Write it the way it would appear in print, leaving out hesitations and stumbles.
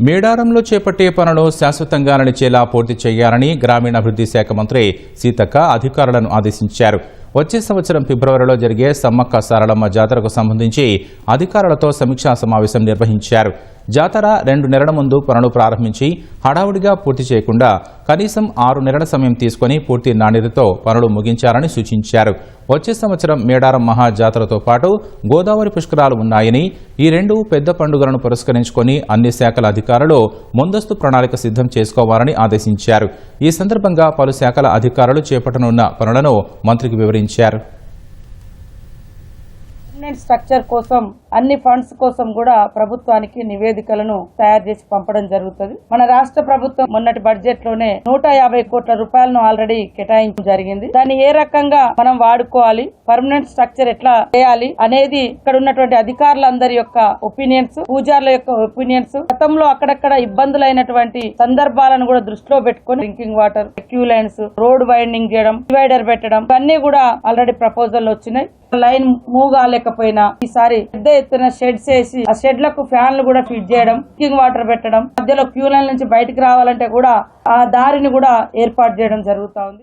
మేడారంలో చేపట్టే పనులు శాశ్వతంగా నిలిచేలా పూర్తి చేయాలని గ్రామీణాభివృద్ధి శాఖ మంత్రి సీతక్క అధికారులను ఆదేశించారు. వచ్చే సంవత్సరం ఫిబ్రవరిలో జరిగే సమ్మక్క సారలమ్మ జాతరకు సంబంధించి అధికారులతో సమీక్షా సమావేశం నిర్వహించారు. జాతర 2 నెలల ముందు పనులు ప్రారంభించి హడావుడిగా పూర్తి చేయకుండా కనీసం 6 నెలల సమయం తీసుకుని పూర్తి నాణ్యతతో పనులు ముగించాలని సూచించారు. వచ్చే సంవత్సరం మేడారం మహాజాతరతో పాటు గోదావరి పుష్కరాలు ఉన్నాయని, ఈ 2 పెద్ద పండుగలను పురస్కరించుకొని అన్ని శాఖల అధికారులు ముందస్తు ప్రణాళిక సిద్ధం చేసుకోవాలని ఆదేశించారు. ఈ సందర్భంగా పలు శాఖల అధికారులు చేపట్టనున్న పనులను మంత్రికి వివరించారు. స్ట్రక్చర్ కోసం అన్ని ఫండ్స్ కోసం కూడా ప్రభుత్వానికి నివేదికలను తయారు చేసి పంపడం జరుగుతుంది. మన రాష్ట్ర ప్రభుత్వం మొన్నటి బడ్జెట్ లోనే 150 కోట్ల రూపాయలను ఆల్రెడీ కేటాయించడం జరిగింది. దాన్ని ఏ రకంగా మనం వాడుకోవాలి, పర్మనెంట్ స్ట్రక్చర్ ఎట్లా చేయాలి అనేది ఇక్కడ ఉన్నటువంటి అధికారులందరి యొక్క ఒపీనియన్స్, పూజారుల యొక్క ఒపీనియన్స్, గతంలో అక్కడక్కడ ఇబ్బందులైనటువంటి సందర్భాలను కూడా దృష్టిలో పెట్టుకుని drinking water, queue lines, road winding చేయడం, డివైడర్ పెట్టడం ఇవన్నీ కూడా ఆల్రెడీ ప్రపోజల్ వచ్చినాయి. లైన్ మూవ్ కాలేకపోయినా ఈసారి పెద్ద ఎత్తున షెడ్స్ వేసి ఆ షెడ్లకు ఫ్యాన్లు కూడా ఫిట్ చేయడం, డ్రింకింగ్ వాటర్ పెట్టడం, మధ్యలో క్యూ లైన్ నుంచి బయటికి రావాలంటే కూడా ఆ దారిని కూడా ఏర్పాటు చేయడం జరుగుతా ఉంది.